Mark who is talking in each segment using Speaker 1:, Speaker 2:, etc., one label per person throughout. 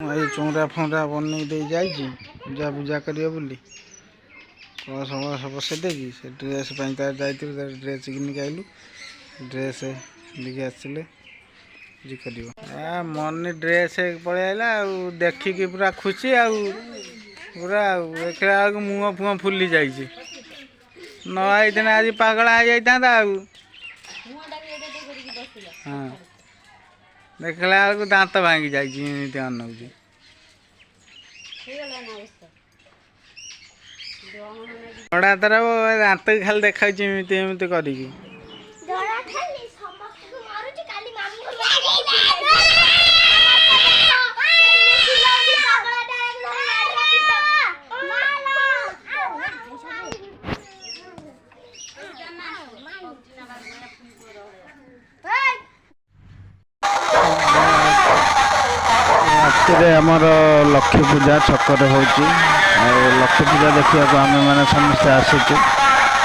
Speaker 1: ये चौरा फौरा बनई दे जाइए पूजा पूजा करिए बोली कलश मलस बसई देगी से ड्रेस तार जाइए ड्रेस किनिक आइलु ड्रेस लिखि आसले जी कर मनी ड्रेस पलि आइला देखिकी पूरा खुशी पूरा देखला मुँह फुह फुली जाइए न आई आज पागला हो जाता हाँ देखला दांत भांगी जाइए अनौजी बड़ा तर दांत खाली देखा एमती करी आमर लक्ष्मी पूजा छकरे हो लक्ष्मी पूजा देखा आम मैंने समस्ते आसुचु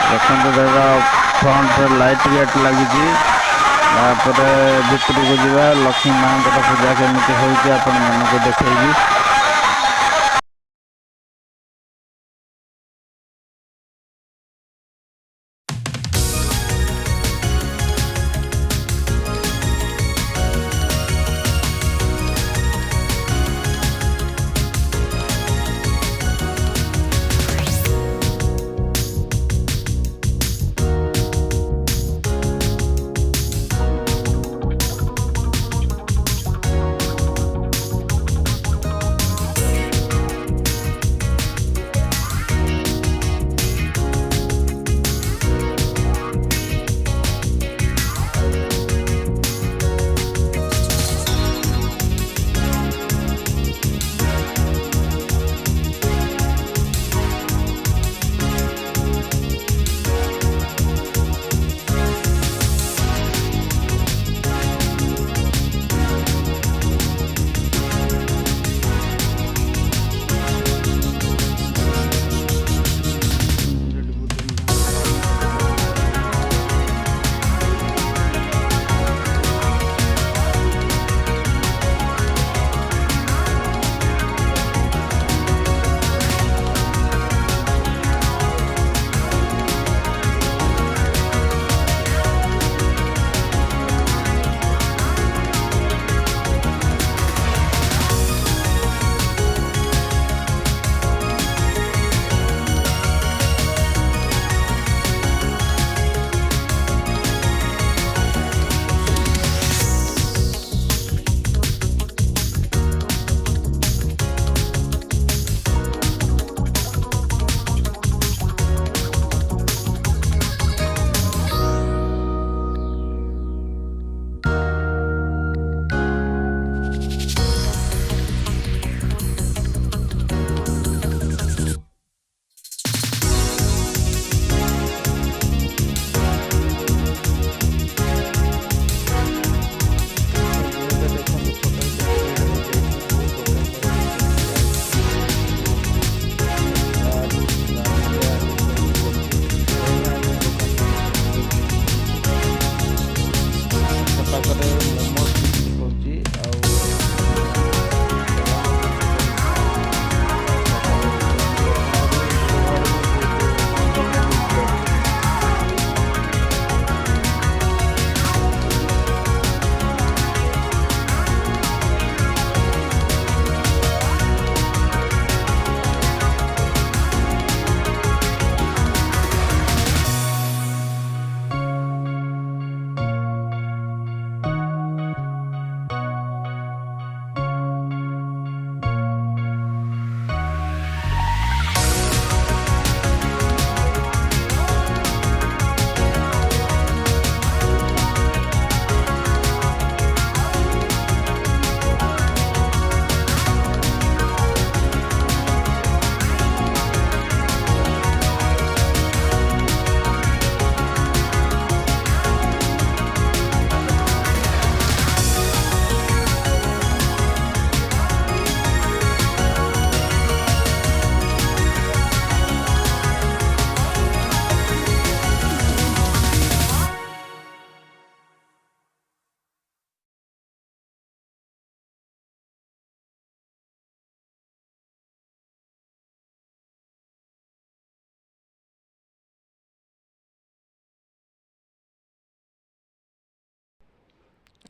Speaker 1: देखते फ्रंट लाइट गेट लगी भितर को जा लक्ष्मी माँ पूजा केमी हो देखी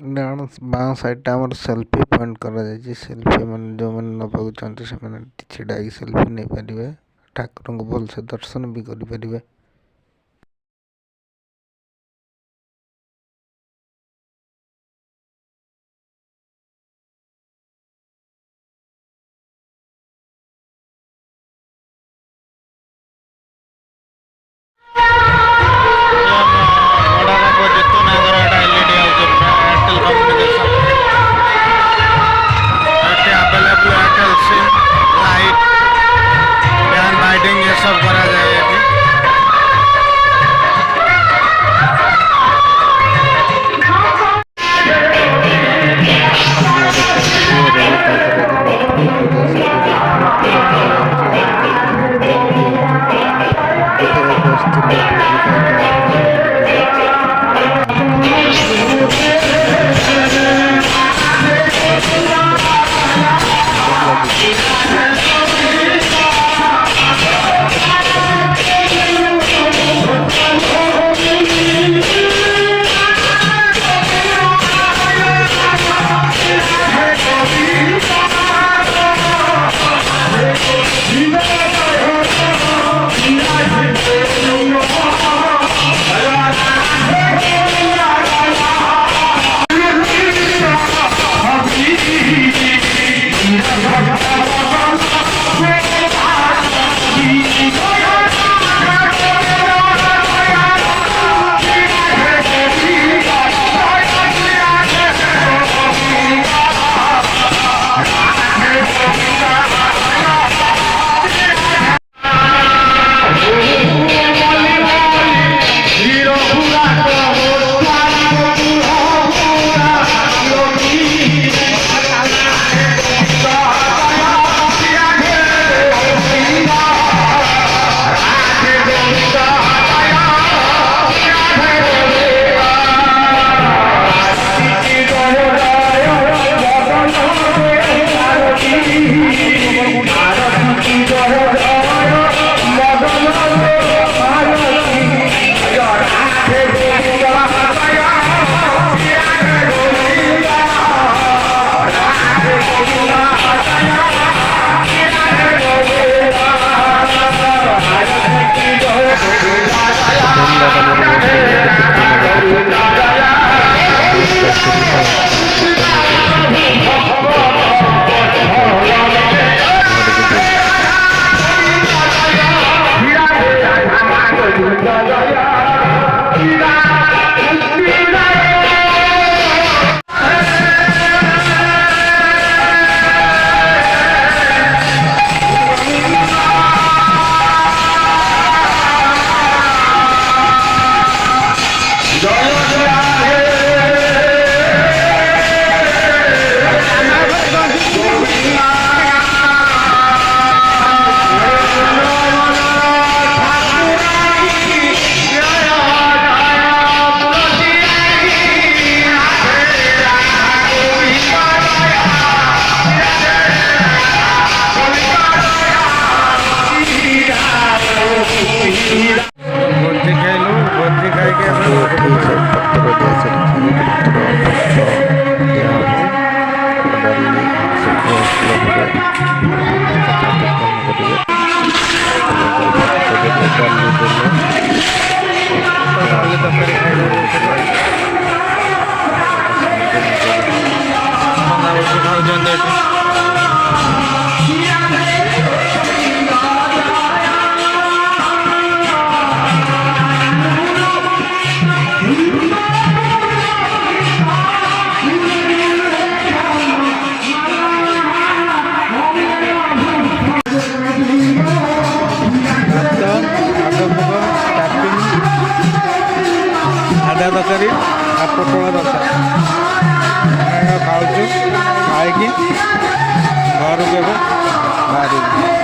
Speaker 1: डाण बाँ साइड आम सेल्फी पॉइंट कर सेल्फी मैंने जो मैंने नवाक चाहते से छिड़ा सेल्फी नहीं पारे ठाकुर को भलसे दर्शन भी करें। सब करा जाए ତରକାରୀ ଆଉ ପୋଟଳ ରସା ଖାଉଛୁ। ଖାଇକି ଘରକୁ ଏବେ ବାହାରିବୁ।